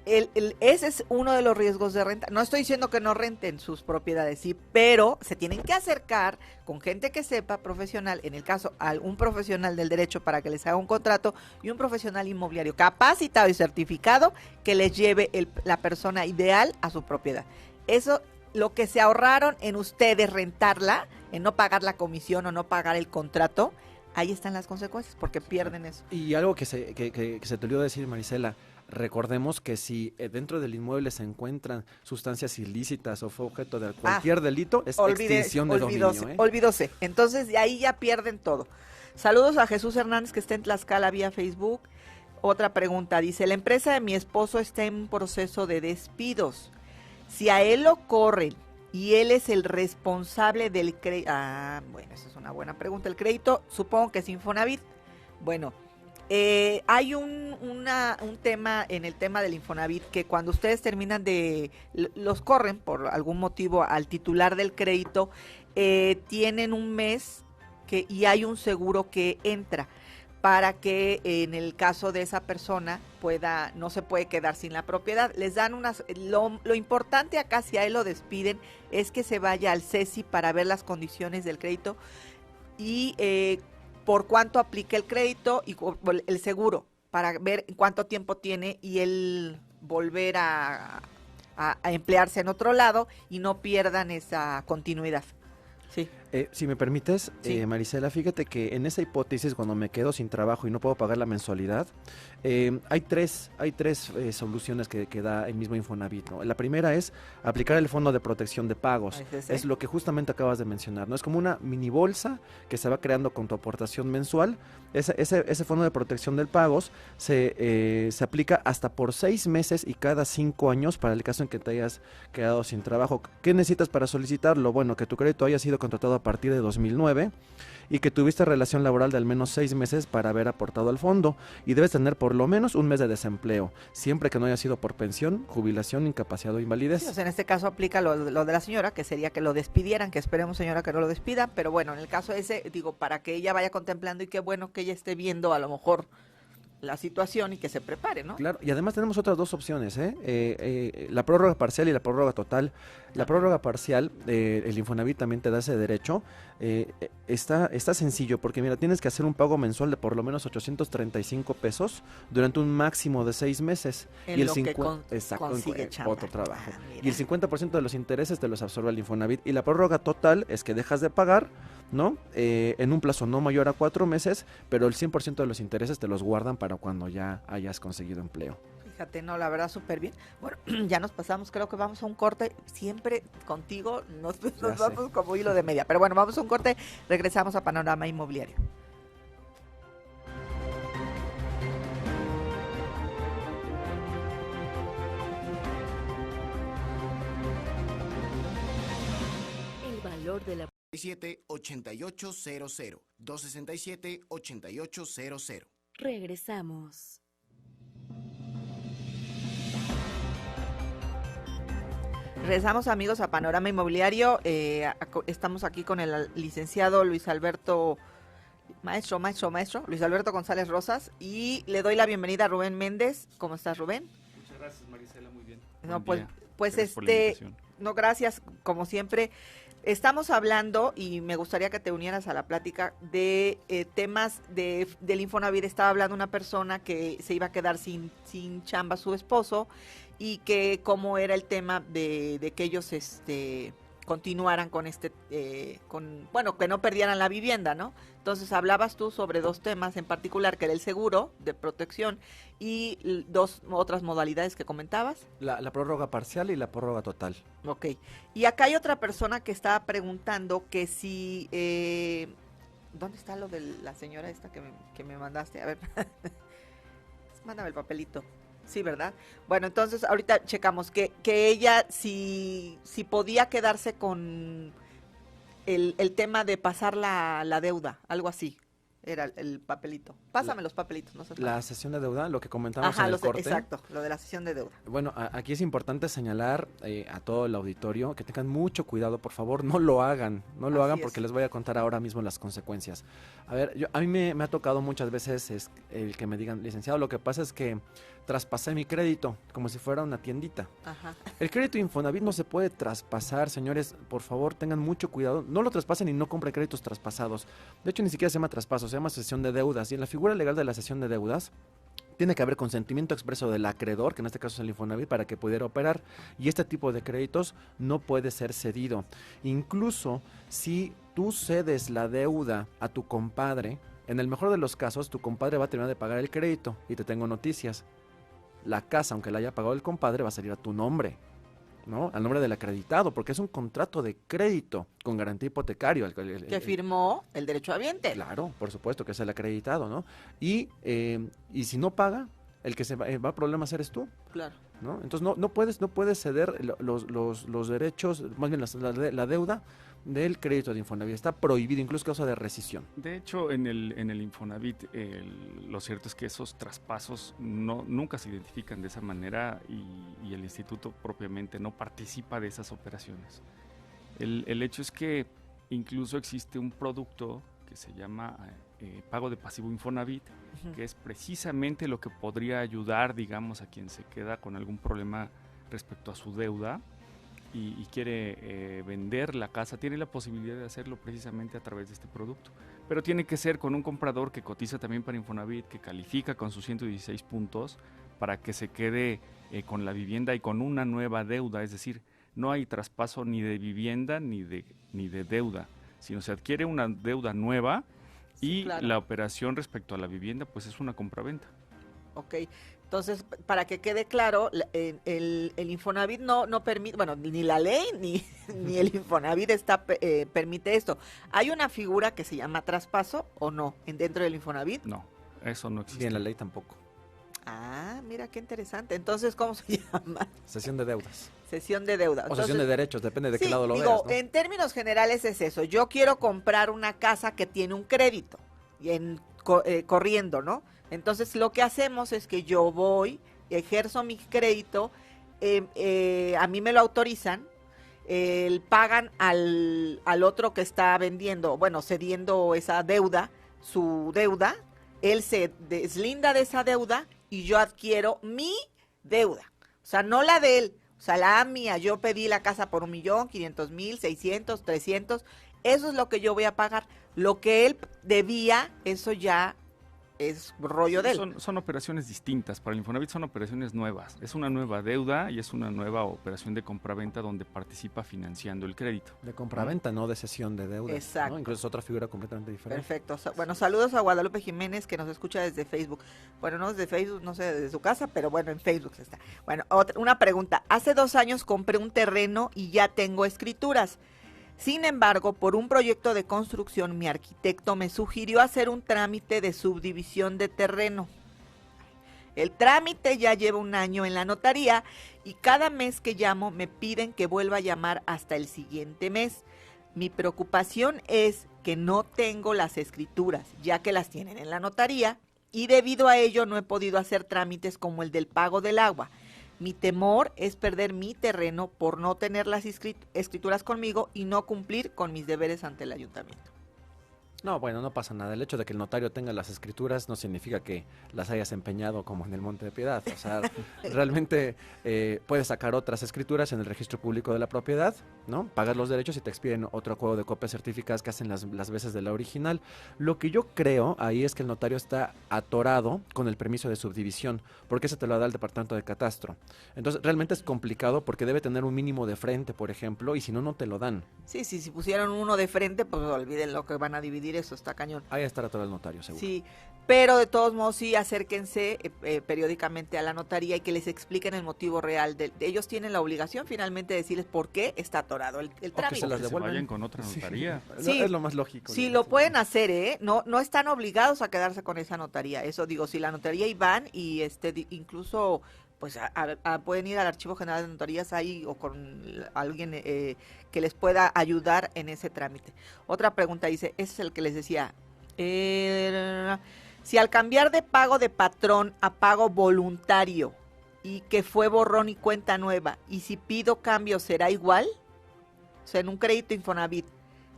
Ese es uno de los riesgos de renta. No estoy diciendo que no renten sus propiedades, sí, pero se tienen que acercar con gente que sepa, profesional, en el caso, un profesional del derecho para que les haga un contrato y un profesional inmobiliario capacitado y certificado que les lleve la persona ideal a su propiedad. Eso, lo que se ahorraron en ustedes rentarla, en no pagar la comisión o no pagar el contrato, ahí están las consecuencias, porque pierden eso. Y algo que se te olvidó decir, Marisela, recordemos que si dentro del inmueble se encuentran sustancias ilícitas o fue objeto de cualquier delito, es extinción de dominio. Olvídose. Entonces, de ahí ya pierden todo. Saludos a Jesús Hernández, que está en Tlaxcala vía Facebook. Otra pregunta, dice, la empresa de mi esposo está en un proceso de despidos. Si a él lo corren y él es el responsable del crédito... bueno, esa es una buena pregunta. El crédito, supongo que es Infonavit. Bueno, hay un tema en el tema del Infonavit que cuando ustedes terminan los corren por algún motivo al titular del crédito, tienen un mes y hay un seguro que entra para que en el caso de esa persona no se puede quedar sin la propiedad. Les dan lo importante acá, si a él lo despiden, es que se vaya al CESI para ver las condiciones del crédito y por cuánto aplica el crédito y el seguro, para ver cuánto tiempo tiene y él volver a emplearse en otro lado y no pierdan esa continuidad. Sí. Si me permites, Sí. Marisela, fíjate que en esa hipótesis, cuando me quedo sin trabajo y no puedo pagar la mensualidad, hay tres soluciones que da el mismo Infonavit, ¿no? La primera es aplicar el fondo de protección de pagos. Es lo que justamente acabas de mencionar, ¿no? Es como una mini bolsa que se va creando con tu aportación mensual. Ese fondo de protección de pagos se aplica hasta por 6 meses y cada 5 años para el caso en que te hayas quedado sin trabajo. ¿Qué necesitas para solicitarlo? Bueno, que tu crédito haya sido contratado a partir de 2009 y que tuviste relación laboral de al menos 6 meses para haber aportado al fondo, y debes tener por lo menos un mes de desempleo, siempre que no haya sido por pensión, jubilación, incapacidad o invalidez. Sí, o sea, en este caso aplica lo de la señora, que sería que lo despidieran, que esperemos, señora, que no lo despidan, pero bueno, en el caso ese, digo, para que ella vaya contemplando y qué bueno que ella esté viendo a lo mejor la situación y que se prepare, ¿no? Claro, y además tenemos otras dos opciones, la prórroga parcial y la prórroga total. La prórroga parcial, el Infonavit también te da ese derecho. Está sencillo, porque mira, tienes que hacer un pago mensual de por lo menos 835 pesos durante un máximo de 6 meses. En y el lo que consigue otro chamba. trabajo. Ah, Y el 50% de los intereses te los absorbe el Infonavit. Y la prórroga total es que dejas de pagar, ¿no? En un plazo no mayor a 4 meses, pero el 100% de los intereses te los guardan para cuando ya hayas conseguido empleo. Fíjate, no, la verdad súper bien. Bueno, ya nos pasamos, creo que vamos a un corte. Siempre contigo nos Ya sé. vamos como hilo de media. Pero bueno, vamos a un corte, regresamos a Panorama Inmobiliario. El valor de la 8800 267-8800. Regresamos. Regresamos, amigos, a Panorama Inmobiliario. Estamos aquí con el licenciado Luis Alberto, maestro, Luis Alberto González Rosas, y le doy la bienvenida a Rubén Méndez. ¿Cómo estás, Rubén? Muchas gracias, Marisela, muy bien. No, Buen pues día. Gracias por la invitación. no, gracias, como siempre. Estamos hablando, y me gustaría que te unieras a la plática, de temas del Infonavit. Estaba hablando una persona que se iba a quedar sin chamba su esposo, y que cómo era el tema de que ellos continuaran con bueno, que no perdieran la vivienda, ¿no? Entonces hablabas tú sobre dos temas en particular, que era el seguro de protección y dos otras modalidades que comentabas. La prórroga parcial y la prórroga total. Ok. Y acá hay otra persona que estaba preguntando que si... ¿dónde está lo de la señora esta que me mandaste? A ver, mándame el papelito. Sí, ¿verdad? Bueno, entonces ahorita checamos que ella si podía quedarse con el tema de pasar la deuda, algo así. Era el papelito. Pásame los papelitos, no sé. La sesión de deuda, lo que comentábamos Ajá, en el corte. exacto, lo de la sesión de deuda. Bueno, aquí es importante señalar a todo el auditorio que tengan mucho cuidado, por favor, no lo hagan, Así porque es. les voy a contar ahora mismo las consecuencias. A ver, a mí me ha tocado muchas veces el que me digan, licenciado, lo que pasa es que traspasé mi crédito como si fuera una tiendita. Ajá. El crédito Infonavit no se puede traspasar, señores, por favor, tengan mucho cuidado, no lo traspasen y no compren créditos traspasados. De hecho, ni siquiera se llama traspaso, se llama cesión de deudas, y en la figura legal de la cesión de deudas tiene que haber consentimiento expreso del acreedor, que en este caso es el Infonavit, para que pudiera operar, y este tipo de créditos no puede ser cedido. Incluso si tú cedes la deuda a tu compadre, en el mejor de los casos, tu compadre va a terminar de pagar el crédito, y te tengo noticias. La casa, aunque la haya pagado el compadre, va a salir a tu nombre, ¿no? Al nombre del acreditado, porque es un contrato de crédito con garantía hipotecario. Que firmó el derechohabiente. Claro, por supuesto que es el acreditado, ¿no? Y si no paga, el que va a problemas eres tú, Claro. ¿no? Entonces no puedes ceder los derechos, más bien la deuda del crédito de Infonavit. Está prohibido, incluso causa de rescisión. De hecho, en el Infonavit, lo cierto es que esos traspasos nunca se identifican de esa manera y el instituto propiamente no participa de esas operaciones. El hecho es que incluso existe un producto que se llama pago de pasivo Infonavit, que es precisamente lo que podría ayudar, digamos, a quien se queda con algún problema respecto a su deuda y quiere vender la casa, tiene la posibilidad de hacerlo precisamente a través de este producto. Pero tiene que ser con un comprador que cotiza también para Infonavit, que califica con sus 116 puntos para que se quede con la vivienda y con una nueva deuda. Es decir, no hay traspaso ni de vivienda ni de deuda. sino se adquiere una deuda nueva y claro. la operación respecto a la vivienda pues es una compraventa. Ok, entonces, para que quede claro, el Infonavit no permite, bueno, ni la ley ni el Infonavit permite esto. ¿Hay una figura que se llama traspaso o no dentro del Infonavit? No, eso no existe. Y en la ley tampoco. Ah, mira qué interesante. Entonces, ¿cómo se llama? Cesión de deudas. Cesión de deuda. O cesión de derechos, depende de qué lado lo digo, veas, ¿no? en términos generales es eso. Yo quiero comprar una casa que tiene un crédito corriendo, ¿no? Entonces, lo que hacemos es que yo voy, ejerzo mi crédito, a mí me lo autorizan, pagan al otro que está vendiendo, bueno, cediendo esa deuda, su deuda, él se deslinda de esa deuda y yo adquiero mi deuda. O sea, no la de él, o sea, la mía. Yo pedí la casa por 1,500,000, 600, 300. Eso es lo que yo voy a pagar. Lo que él debía, eso ya es rollo de él. Son operaciones distintas. Para el Infonavit son operaciones nuevas. Es una nueva deuda y es una nueva operación de compraventa donde participa financiando el crédito. De compraventa, no de cesión de deudas. Exacto. ¿no? Incluso es otra figura completamente diferente. Perfecto. Bueno, saludos a Guadalupe Jiménez, que nos escucha desde Facebook. Bueno, no desde Facebook, no sé, desde su casa, pero bueno, en Facebook está. Bueno, una pregunta. Hace 2 años compré un terreno y ya tengo escrituras. Sin embargo, por un proyecto de construcción, mi arquitecto me sugirió hacer un trámite de subdivisión de terreno. El trámite ya lleva 1 año en la notaría y cada mes que llamo me piden que vuelva a llamar hasta el siguiente mes. Mi preocupación es que no tengo las escrituras, ya que las tienen en la notaría, y debido a ello no he podido hacer trámites como el del pago del agua. Mi temor es perder mi terreno por no tener las escrituras conmigo y no cumplir con mis deberes ante el ayuntamiento. No, bueno, no pasa nada. El hecho de que el notario tenga las escrituras no significa que las hayas empeñado como en el Monte de Piedad. O sea, realmente puedes sacar otras escrituras en el registro público de la propiedad, ¿no? Pagas los derechos y te expiden otro juego de copias certificadas que hacen las veces de la original. Lo que yo creo ahí es que el notario está atorado con el permiso de subdivisión, porque ese te lo da el departamento de catastro. Entonces, realmente es complicado porque debe tener un mínimo de frente, por ejemplo, y si no, no te lo dan. Sí, si pusieron uno de frente, pues olviden lo que van a dividir, eso está cañón. Ahí estará todo el notario, seguro. Sí, pero de todos modos sí, acérquense periódicamente a la notaría y que les expliquen el motivo real. Ellos tienen la obligación finalmente de decirles por qué está atorado el trámite. se las Que se devuelven. vayan con otra notaría. Sí. Es lo más lógico. Sí, ¿no? lo pueden hacer, ¿eh? No están obligados a quedarse con esa notaría. Eso digo, si la notaría y van y incluso pues pueden ir al Archivo General de Notarías ahí o con alguien que les pueda ayudar en ese trámite. Otra pregunta dice, ese es el que les decía, si al cambiar de pago de patrón a pago voluntario y que fue borrón y cuenta nueva, y si pido cambio, ¿será igual? O sea, en un crédito Infonavit,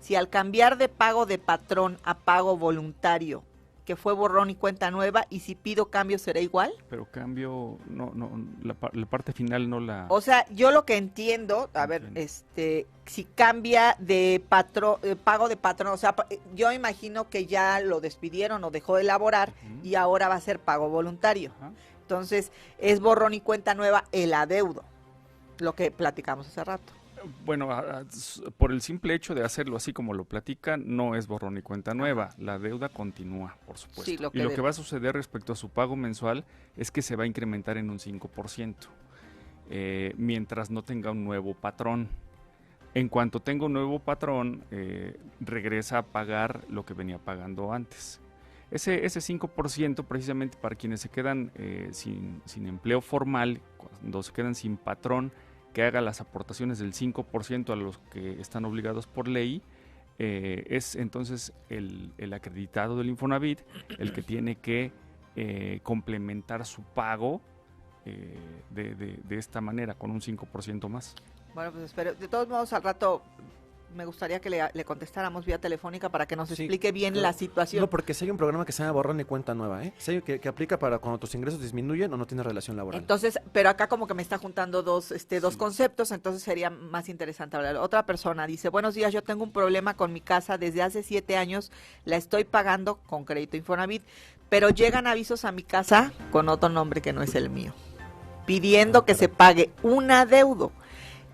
si al cambiar de pago de patrón a pago voluntario, que fue borrón y cuenta nueva, y si pido cambio, ¿será igual? Pero cambio, la parte final no la... O sea, yo lo que entiendo, a ver, si cambia de pago de patrón, o sea, yo imagino que ya lo despidieron o dejó de laborar y ahora va a ser pago voluntario. Ajá. Entonces, es borrón y cuenta nueva el adeudo, lo que platicamos hace rato. Bueno, por el simple hecho de hacerlo así como lo platican, no es borrón y cuenta nueva. La deuda continúa, por supuesto. Sí, lo y lo que que va a suceder respecto a su pago mensual es que se va a incrementar en un 5%, mientras no tenga un nuevo patrón. En cuanto tenga un nuevo patrón, regresa a pagar lo que venía pagando antes. Ese 5%, precisamente para quienes se quedan sin empleo formal, cuando se quedan sin patrón, que haga las aportaciones del 5% a los que están obligados por ley, es entonces el acreditado del Infonavit el que tiene que complementar su pago de esta manera, con un 5% más. Bueno, pues espero. De todos modos, al rato me gustaría que le contestáramos vía telefónica para que nos explique bien la situación. No, porque si hay un programa que se llama Borrón y Cuenta Nueva, ¿eh? Si hay que aplica para cuando tus ingresos disminuyen o no tienes relación laboral. Entonces, pero acá como que me está juntando dos conceptos, entonces sería más interesante hablar. Otra persona dice, buenos días, yo tengo un problema con mi casa, desde hace 7 años la estoy pagando con crédito Infonavit, pero llegan avisos a mi casa con otro nombre que no es el mío, pidiendo que se pague un adeudo.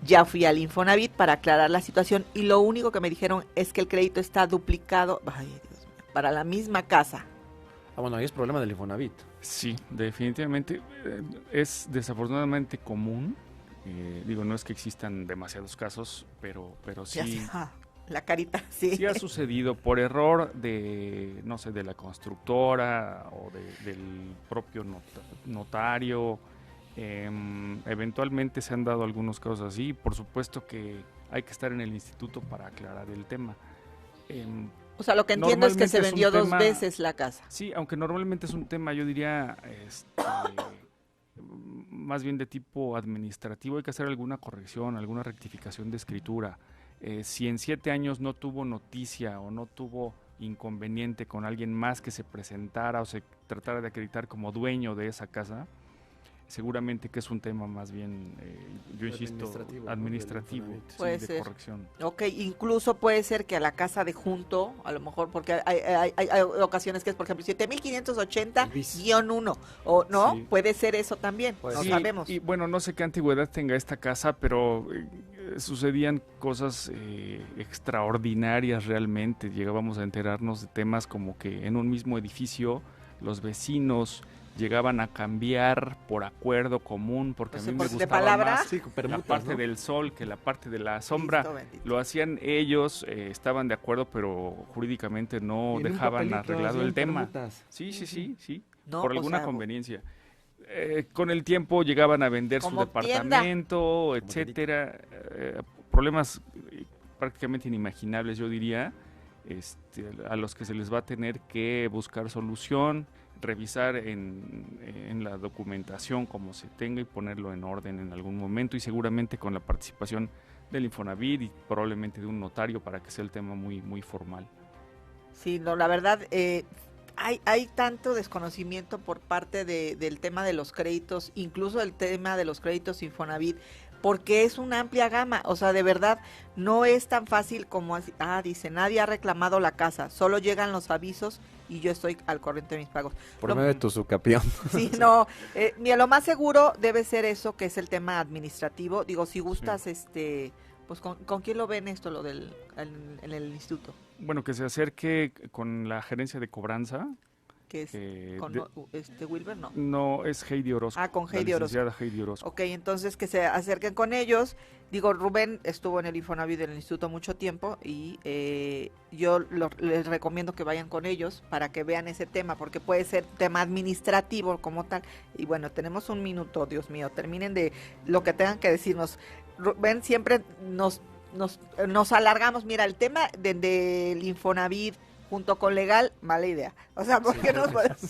Ya fui al Infonavit para aclarar la situación y lo único que me dijeron es que el crédito está duplicado, ay, Dios mío, para la misma casa. Bueno, ahí es problema del Infonavit. Sí, definitivamente es desafortunadamente común. Digo, no es que existan demasiados casos, pero Ya sí, sé, la carita, sí. sí ha sucedido por error de, no sé, de la constructora o del propio notario. Eventualmente se han dado algunos casos así. Por supuesto que hay que estar en el instituto para aclarar el tema. O sea, lo que entiendo es que se Normalmente es un vendió 2 tema- veces la casa. Sí, aunque normalmente es un tema, yo diría, más bien de tipo administrativo, hay que hacer alguna corrección, alguna rectificación de escritura. Si en 7 años no tuvo noticia o no tuvo inconveniente con alguien más que se presentara o se tratara de acreditar como dueño de esa casa, seguramente que es un tema más bien, yo insisto, Administrativo, ¿no? administrativo, Del Infonavit. sí, Puede de ser. corrección. Ok, incluso puede ser que a la casa de junto, a lo mejor, porque hay ocasiones que es, por ejemplo, 7580-1, o no, Sí. puede ser eso también, Puede no Sí, sabemos. y bueno, no sé qué antigüedad tenga esta casa, pero sucedían cosas extraordinarias realmente. Llegábamos a enterarnos de temas como que en un mismo edificio los vecinos llegaban a cambiar por acuerdo común, porque O a sea, mí me ¿de gustaba palabra? más Sí, con la permutas, parte ¿no? del sol que la parte de la sombra. Cristo bendito. Lo hacían ellos, estaban de acuerdo, pero jurídicamente no Y en un dejaban papelito arreglado hacían el tema. permutas. Sí, sí, sí, sí. No, Por o alguna sea, conveniencia. Con el tiempo llegaban a vender su Como tienda. departamento, tiendita. etcétera. Problemas prácticamente inimaginables, yo diría, a los que se les va a tener que buscar solución, revisar en la documentación como se tenga y ponerlo en orden en algún momento, y seguramente con la participación del Infonavit y probablemente de un notario para que sea el tema muy, muy formal. Sí, no, la verdad, hay tanto desconocimiento por parte del tema de los créditos, incluso el tema de los créditos Infonavit, porque es una amplia gama, o sea, de verdad, no es tan fácil como así, dice, nadie ha reclamado la casa, solo llegan los avisos y yo estoy al corriente de mis pagos. Por Lo- medio de tu subcampeón. Sí, no, mira, lo más seguro debe ser eso, que es el tema administrativo. Digo, si gustas, pues ¿con quién lo ven esto, lo en el instituto? Bueno, que se acerque con la gerencia de cobranza. Que es con de- Wilber, no. No, es Heidi Orozco. Con la Heidi Orozco. licenciada Heidi Orozco. Ok, entonces que se acerquen con ellos. Digo, Rubén estuvo en el Infonavit del instituto mucho tiempo y yo les recomiendo que vayan con ellos para que vean ese tema, porque puede ser tema administrativo como tal. Y bueno, tenemos un minuto, Dios mío, terminen de lo que tengan que decirnos. Rubén, siempre nos alargamos. Mira, el tema del Infonavit junto con legal, mala idea. O sea, porque nos podemos...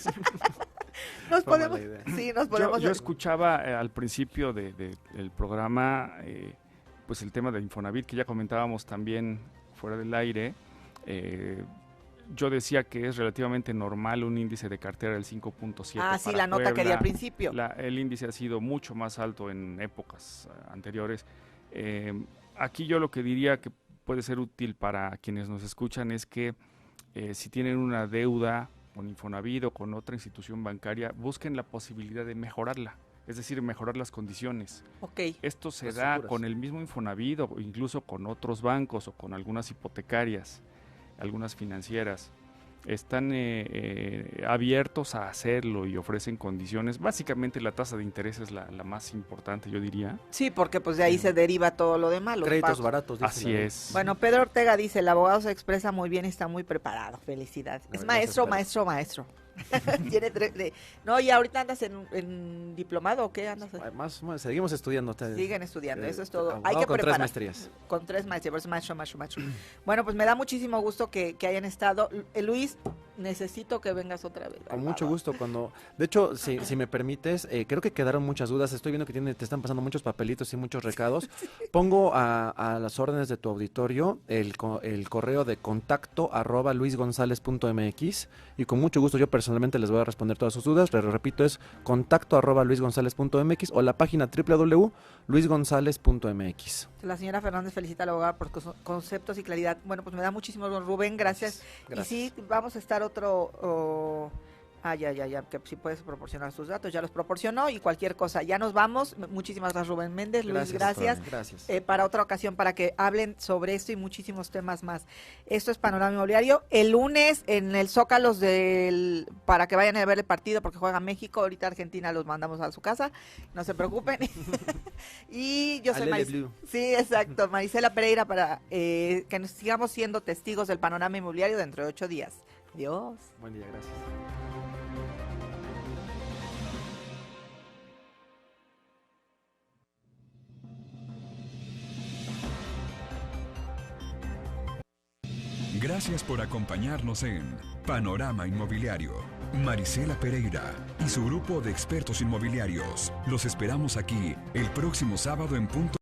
nos Fue mala podemos... idea. Sí, nos podemos... Yo escuchaba al principio del programa pues el tema del Infonavit, que ya comentábamos también fuera del aire. Yo decía que es relativamente normal un índice de cartera del 5.7 sí, para la nota que di Puebla. al principio. El índice ha sido mucho más alto en épocas anteriores. Aquí yo lo que diría que puede ser útil para quienes nos escuchan es que si tienen una deuda con Infonavit o con otra institución bancaria, busquen la posibilidad de mejorarla, es decir, mejorar las condiciones. Ok. Esto se Las da seguras. con el mismo Infonavit o incluso con otros bancos o con algunas hipotecarias, algunas financieras. Están abiertos a hacerlo y ofrecen condiciones. Básicamente la tasa de interés es la más importante, yo diría. Sí, porque pues de ahí se deriva todo lo demás. Los Créditos pagos. baratos. dice Así la- es. Bueno, Pedro Ortega dice, el abogado se expresa muy bien y está muy preparado. Felicidades. A Es ver, maestro, gracias, maestro. Tiene no, y ahorita andas en diplomado o qué andas. Más, seguimos estudiando. Siguen estudiando, eso es todo. Abogado Hay que con 3 preparar. maestrías. Con 3 maestros, por eso maestro. Bueno, pues me da muchísimo gusto que hayan estado. Luis, necesito que vengas otra vez. Con mucho gusto. De hecho, si me permites, creo que quedaron muchas dudas. Estoy viendo que te están pasando muchos papelitos y muchos recados. Pongo a las órdenes de tu auditorio el correo de contacto@luisgonzalez.mx y con mucho gusto yo personalmente les voy a responder todas sus dudas. Les repito, es contacto@luisgonzalez.mx o la página www.luisgonzalez.mx. La señora Fernández felicita al abogado por conceptos y claridad. Bueno, pues me da muchísimo, don Rubén, gracias. Gracias. Y sí, vamos a estar Ya, que si puedes proporcionar sus datos, ya los proporcionó y cualquier cosa. Ya nos vamos. Muchísimas gracias, Rubén Méndez. Luis, gracias. Gracias. Para otra ocasión, para que hablen sobre esto y muchísimos temas más. Esto es Panorama Inmobiliario. El lunes en el Zócalos para que vayan a ver el partido porque juega México. Ahorita Argentina los mandamos a su casa. No se preocupen. Y yo soy Sí, exacto. Marisela Pereira para que nos sigamos siendo testigos del Panorama Inmobiliario dentro de 8 días. Adiós. Buen día, gracias. Gracias por acompañarnos en Panorama Inmobiliario. Marisela Pereira y su grupo de expertos inmobiliarios. Los esperamos aquí el próximo sábado en punto